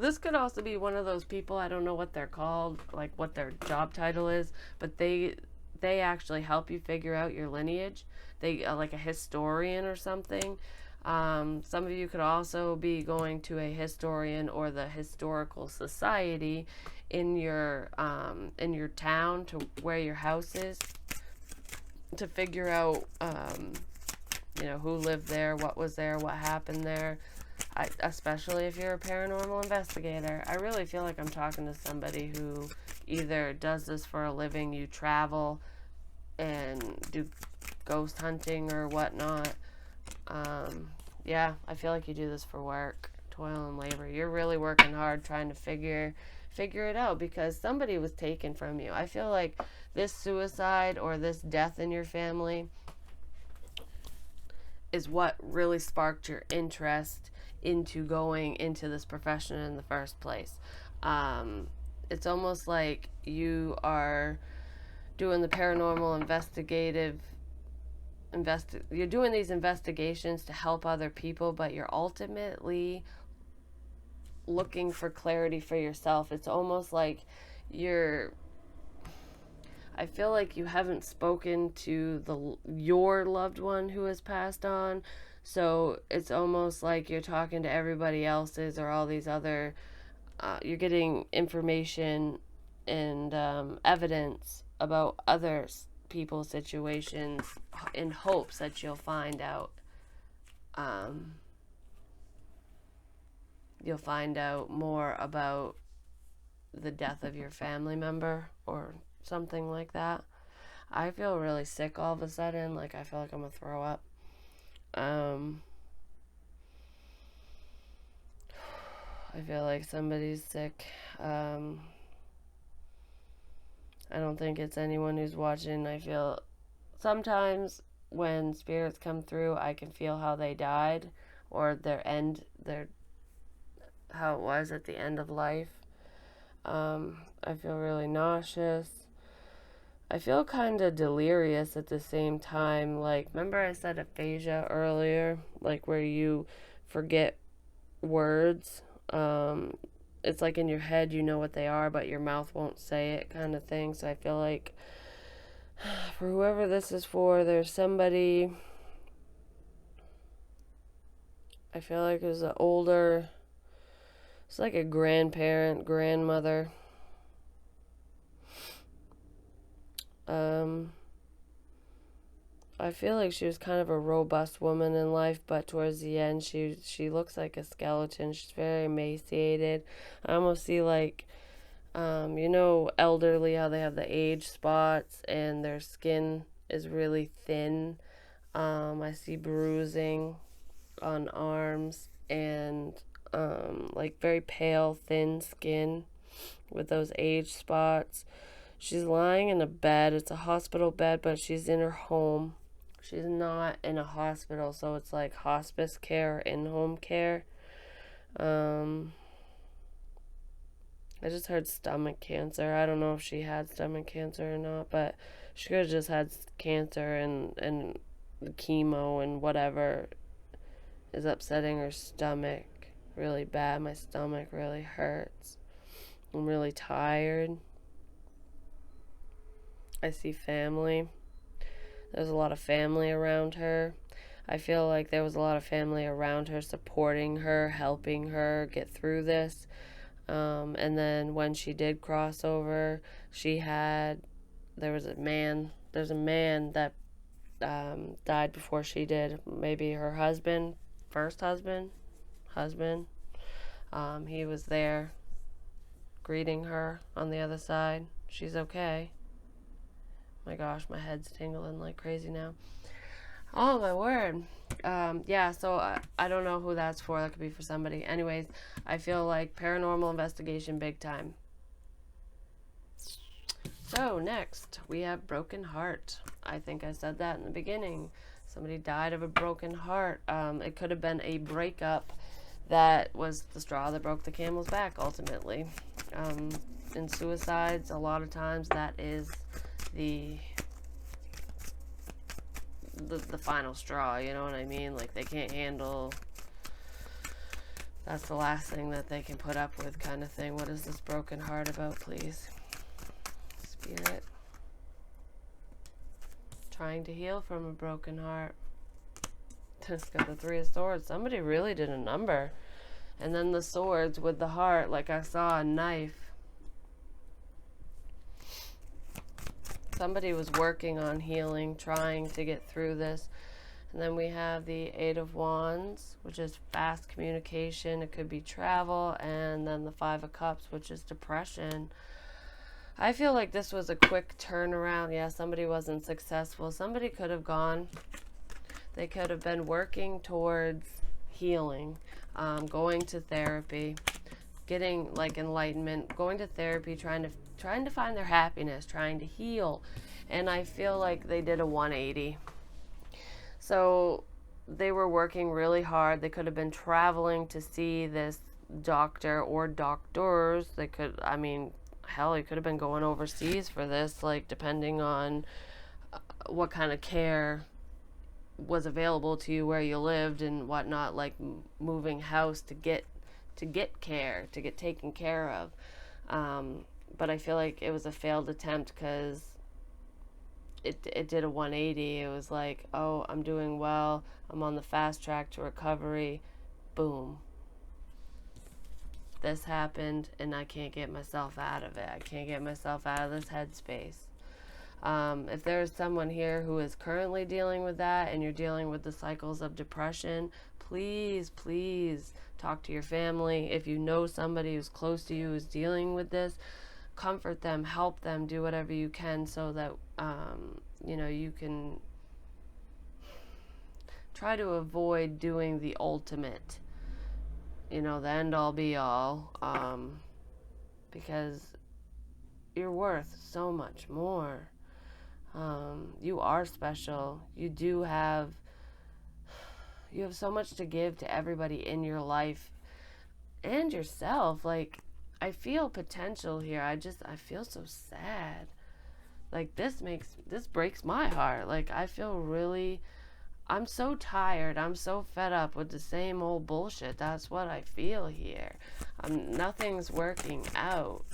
this could also be one of those people, I don't know what they're called, like what their job title is, but they actually help you figure out your lineage. They like a historian or something. Some of you could also be going to a historian or the historical society in your town, to where your house is, to figure out who lived there, what was there, what happened there. Especially if you're a paranormal investigator, I really feel like I'm talking to somebody who either does this for a living, you travel and do ghost hunting or whatnot. Yeah, I feel like you do this for work, toil and labor. You're really working hard trying to figure it out, because somebody was taken from you. I feel like this suicide or this death in your family is what really sparked your interest into going into this profession in the first place. It's almost like you are doing the paranormal you're doing these investigations to help other people, but you're ultimately looking for clarity for yourself. It's almost like I feel like you haven't spoken to your loved one who has passed on, so it's almost like you're talking to everybody else's or all these other. You're getting information and evidence about other people's situations in hopes that you'll find out. You'll find out more about the death of your family member or something like that. I feel really sick all of a sudden. Like, I feel like I'm gonna throw up. I feel like somebody's sick. I don't think it's anyone who's watching. I feel sometimes when spirits come through, I can feel how they died or how it was at the end of life. I feel really nauseous. I feel kind of delirious at the same time. Like, remember I said aphasia earlier? Like, where you forget words. It's like in your head you know what they are, but your mouth won't say it, kind of thing. So I feel like for whoever this is for, there's somebody, I feel like it's like a grandparent, grandmother. I feel like she was kind of a robust woman in life, but towards the end, she looks like a skeleton. She's very emaciated. I almost see like, elderly, how they have the age spots and their skin is really thin. I see bruising on arms and like very pale, thin skin with those age spots. She's lying in a bed. It's a hospital bed, but she's in her home. She's not in a hospital, so it's like hospice care, in-home care. I just heard stomach cancer. I don't know if she had stomach cancer or not, but she could have just had cancer and the chemo and whatever is upsetting her stomach really bad. My stomach really hurts. I'm really tired. I see family. There's a lot of family around her. I feel like there was a lot of family around her supporting her, helping her get through this. And then when she did cross over, there's a man that died before she did. Maybe her first husband. He was there greeting her on the other side. She's okay. My gosh, my head's tingling like crazy now. Oh, my word. Yeah, so I don't know who that's for. That could be for somebody. Anyways, I feel like paranormal investigation big time. So, next, we have broken heart. I think I said that in the beginning. Somebody died of a broken heart. It could have been a breakup that was the straw that broke the camel's back, ultimately. In suicides, a lot of times that is the final straw, you know what I mean? Like, they can't handle That's the last thing that they can put up with, kind of thing. What is this broken heart about, please? Spirit. Trying to heal from a broken heart. Just got the Three of Swords. Somebody really did a number. And then the swords with the heart, like I saw a knife. Somebody was working on healing, trying to get through this. And then we have the Eight of Wands, which is fast communication. It could be travel. And then the Five of Cups, which is depression. I feel like this was a quick turnaround. Yeah, somebody wasn't successful. Somebody could have gone. They could have been working towards healing, going to therapy, getting like enlightenment, going to therapy, trying to find their happiness, trying to heal. And I feel like they did a 180. So they were working really hard. They could have been traveling to see this doctor or doctors. They could, I mean, hell, he could have been going overseas for this, like, depending on what kind of care was available to you where you lived and whatnot, like moving house to get care, to get taken care of. But I feel like it was a failed attempt because it did a 180. It was like, oh, I'm doing well. I'm on the fast track to recovery. Boom. This happened and I can't get myself out of it. I can't get myself out of this headspace. If there is someone here who is currently dealing with that and you're dealing with the cycles of depression, please, please talk to your family. If you know somebody who's close to you who's dealing with this, comfort them, help them, do whatever you can so that, you know, you can try to avoid doing the ultimate, you know, the end all be all, because you're worth so much more. You are special. You have so much to give to everybody in your life and yourself. Like, I feel potential here. I feel so sad. Like, this breaks my heart. Like, I'm so tired. I'm so fed up with the same old bullshit. That's what I feel here. Nothing's working out.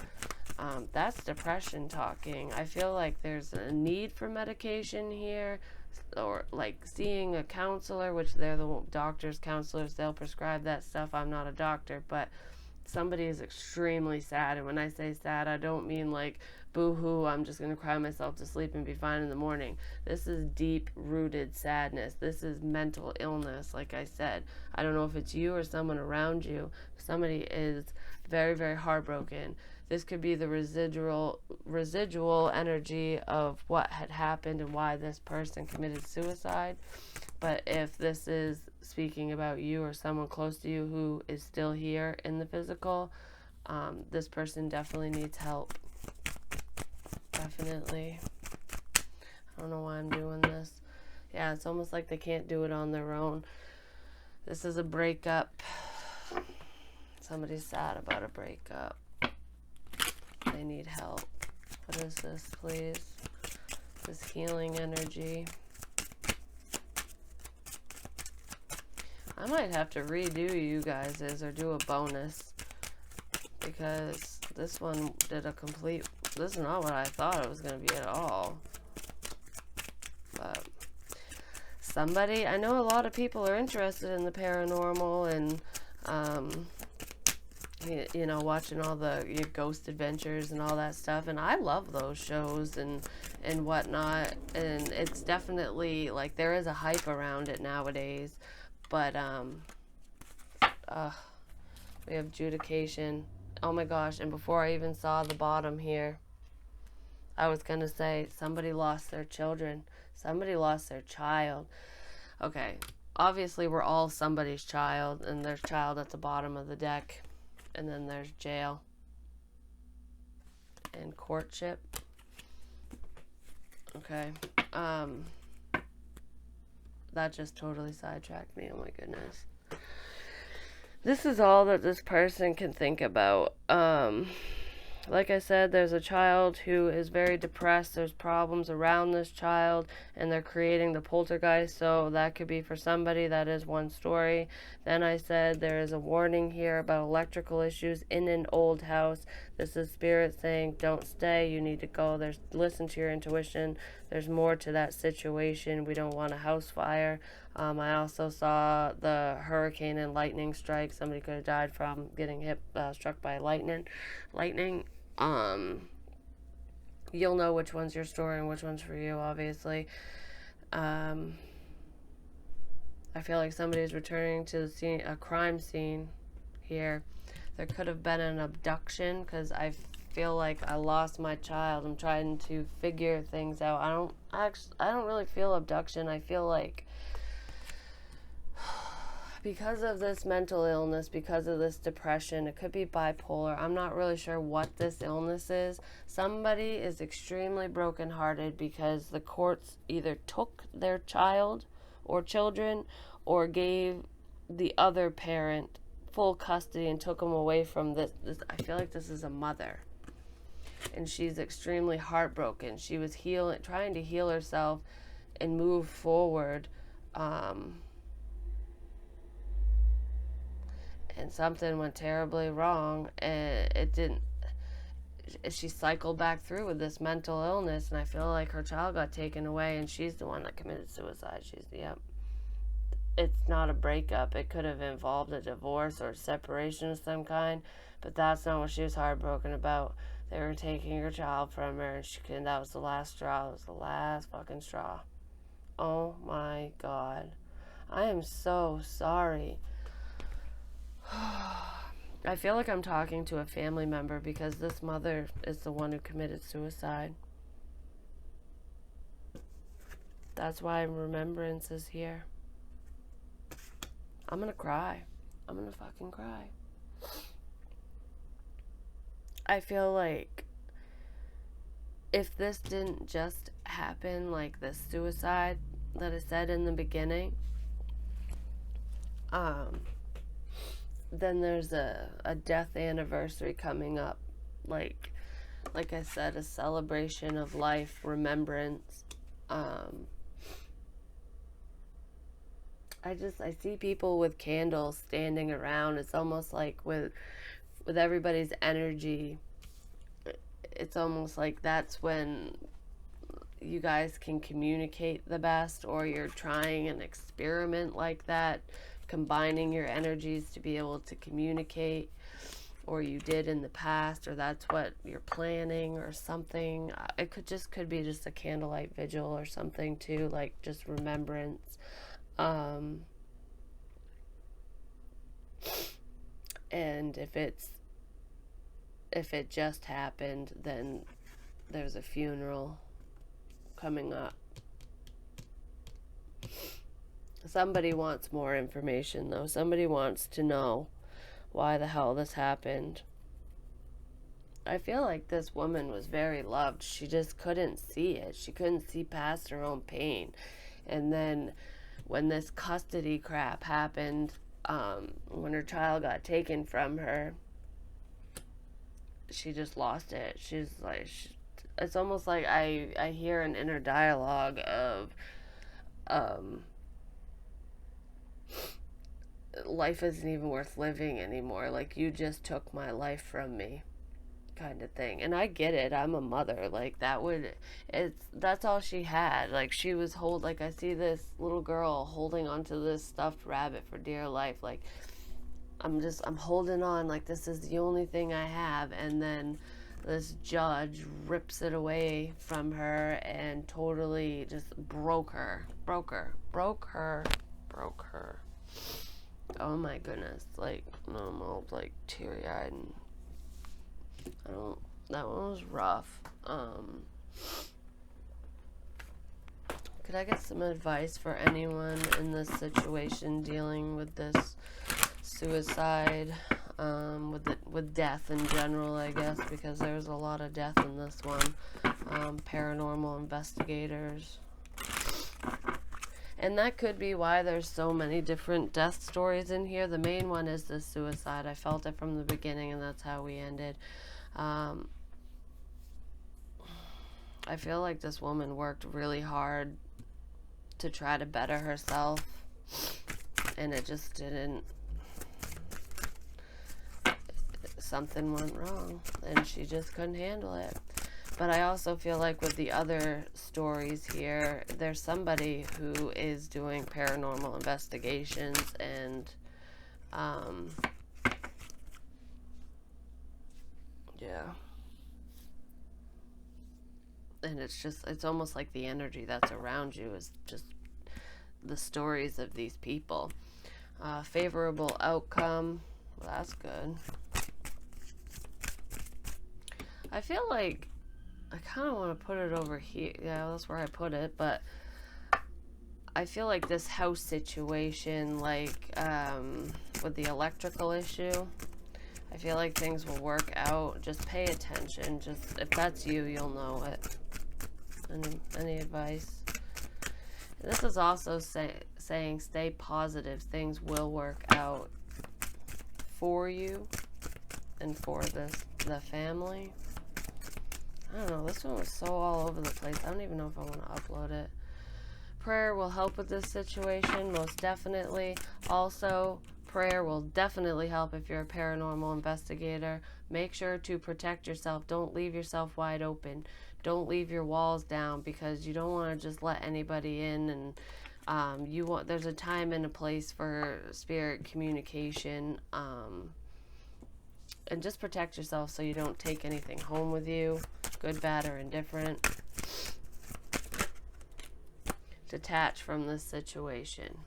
That's depression talking. I feel like there's a need for medication here, or like seeing a counselor, which they're the doctors, counselors, they'll prescribe that stuff. I'm not a doctor, but somebody is extremely sad. And when I say sad, I don't mean like boo-hoo, I'm just going to cry myself to sleep and be fine in the morning. This is deep-rooted sadness. This is mental illness, like I said. I don't know if it's you or someone around you. Somebody is very, very heartbroken. This could be the residual energy of what had happened and why this person committed suicide. But if this is speaking about you or someone close to you who is still here in the physical, this person definitely needs help. Definitely. I don't know why I'm doing this. Yeah, it's almost like they can't do it on their own. This is a breakup. Somebody's sad about a breakup. They need help. What is this, please? This healing energy. I might have to redo you guys' or do a bonus, because this one did a complete... This is not what I thought it was going to be at all. But somebody... I know a lot of people are interested in the paranormal and... you know, watching all the ghost adventures and all that stuff, and I love those shows and whatnot, and it's definitely like there is a hype around it nowadays, but we have adjudication. Oh my gosh. And before I even saw the bottom here, I was gonna say somebody lost their children, somebody lost their child. Okay, obviously we're all somebody's child, and there's child at the bottom of the deck. And then there's jail and courtship. Okay. That just totally sidetracked me. Oh my goodness. This is all that this person can think about. like I said, there's a child who is very depressed. There's problems around this child, and they're creating the poltergeist. So that could be for somebody. That is one story. Then I said there is a warning here about electrical issues in an old house. This is spirit saying, don't stay. You need to go. Listen to your intuition. There's more to that situation. We don't want a house fire. I also saw the hurricane and lightning strike. Somebody could have died from getting struck by lightning. You'll know which one's your story and which one's for you, obviously. I feel like somebody's returning to the scene, a crime scene here. There could have been an abduction, because I feel like I lost my child. I'm trying to figure things out. I don't really feel abduction. I feel like because of this mental illness, because of this depression, it could be bipolar. I'm not really sure what this illness is. Somebody is extremely brokenhearted because the courts either took their child or children or gave the other parent full custody and took them away from this. I feel like this is a mother, and she's extremely heartbroken. She was trying to heal herself and move forward. And something went terribly wrong, and it didn't. She cycled back through with this mental illness, and I feel like her child got taken away, and she's the one that committed suicide. It's not a breakup. It could have involved a divorce or separation of some kind, but that's not what she was heartbroken about. They were taking her child from her, and that was the last straw. That was the last fucking straw. Oh my God. I am so sorry. I feel like I'm talking to a family member, because this mother is the one who committed suicide. That's why remembrance is here. I'm gonna cry. I'm gonna fucking cry. I feel like if this didn't just happen, like this suicide that I said in the beginning, then there's a death anniversary coming up. Like I said, a celebration of life, remembrance. I see people with candles standing around. It's almost like with everybody's energy, it's almost like that's when you guys can communicate the best, or you're trying an experiment like that, combining your energies to be able to communicate, or you did in the past, or that's what you're planning or something. It could be just a candlelight vigil or something too, like just remembrance. And if it just happened, then there's a funeral coming up. Somebody wants more information, though. Somebody wants to know why the hell this happened. I feel like this woman was very loved. She just couldn't see it. She couldn't see past her own pain. And then when this custody crap happened, when her child got taken from her, she just lost it. She's like, it's almost like I hear an inner dialogue of, life isn't even worth living anymore. Like, you just took my life from me, kind of thing. And I get it. I'm a mother. Like, that's all she had. Like, she was like, I see this little girl holding onto this stuffed rabbit for dear life. Like, I'm holding on. Like, this is the only thing I have. And then this judge rips it away from her and totally just broke her. Oh my goodness. Like, I'm all like teary-eyed, and that one was rough. Could I get some advice for anyone in this situation dealing with this suicide, with death in general, I guess, because there's a lot of death in this one. Paranormal investigators. And that could be why there's so many different death stories in here. The main one is the suicide. I felt it from the beginning, and that's how we ended. I feel like this woman worked really hard to try to better herself, and it just didn't. Something went wrong, and she just couldn't handle it. But I also feel like with the other stories here, there's somebody who is doing paranormal investigations, and yeah. And it's almost like the energy that's around you is just the stories of these people. Favorable outcome. Well, that's good. I feel like I kind of want to put it over here. Yeah, that's where I put it. But I feel like this house situation, like with the electrical issue, I feel like things will work out. Just pay attention. Just if that's you, you'll know it. Any advice? And this is also saying stay positive. Things will work out for you and for the family. I don't know. This one was so all over the place. I don't even know if I want to upload it. Prayer will help with this situation, most definitely. Also, prayer will definitely help if you're a paranormal investigator. Make sure to protect yourself. Don't leave yourself wide open. Don't leave your walls down, because you don't want to just let anybody in. And there's a time and a place for spirit communication. And just protect yourself so you don't take anything home with you, good, bad, or indifferent. Detach from this situation.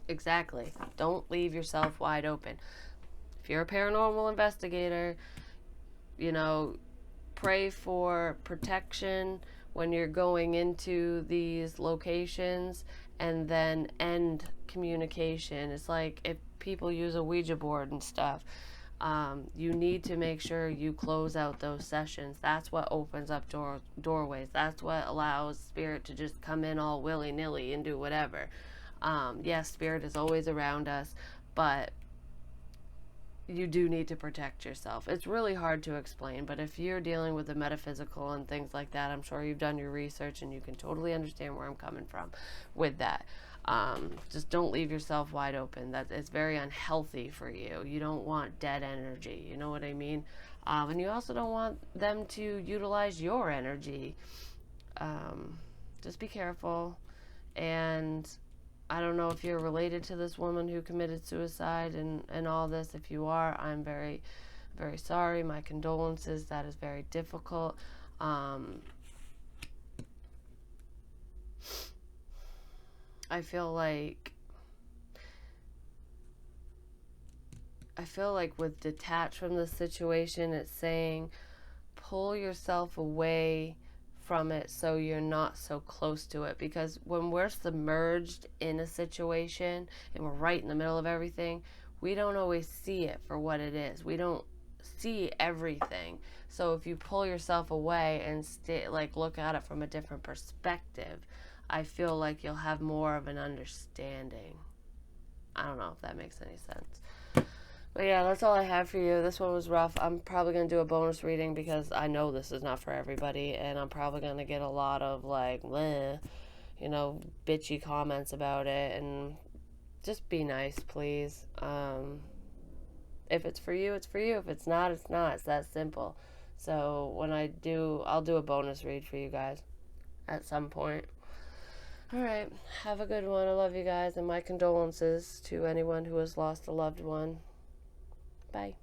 Exactly. Don't leave yourself wide open. If you're a paranormal investigator, pray for protection when you're going into these locations, and then end communication. It's like if people use a Ouija board and stuff, you need to make sure you close out those sessions. That's what opens up doorways. That's what allows spirit to just come in all willy-nilly and do whatever. Yes, spirit is always around us, but you do need to protect yourself. It's really hard to explain, but if you're dealing with the metaphysical and things like that, I'm sure you've done your research and you can totally understand where I'm coming from with that. Just don't leave yourself wide open. That it's very unhealthy for you. You don't want dead energy. You know what I mean? And you also don't want them to utilize your energy. Just be careful. And I don't know if you're related to this woman who committed suicide and all this. If you are, I'm very, very sorry. My condolences. That is very difficult. I feel like with detach from the situation, it's saying pull yourself away from it so you're not so close to it. Because when we're submerged in a situation and we're right in the middle of everything, we don't always see it for what it is. We don't see everything. So if you pull yourself away and look at it from a different perspective, I feel like you'll have more of an understanding. I don't know if that makes any sense. But yeah, that's all I have for you. This one was rough. I'm probably going to do a bonus reading because I know this is not for everybody. And I'm probably going to get a lot of bitchy comments about it. And just be nice, please. If it's for you, it's for you. If it's not, it's not. It's that simple. So when I'll do a bonus read for you guys at some point. Alright, have a good one. I love you guys, and my condolences to anyone who has lost a loved one. Bye.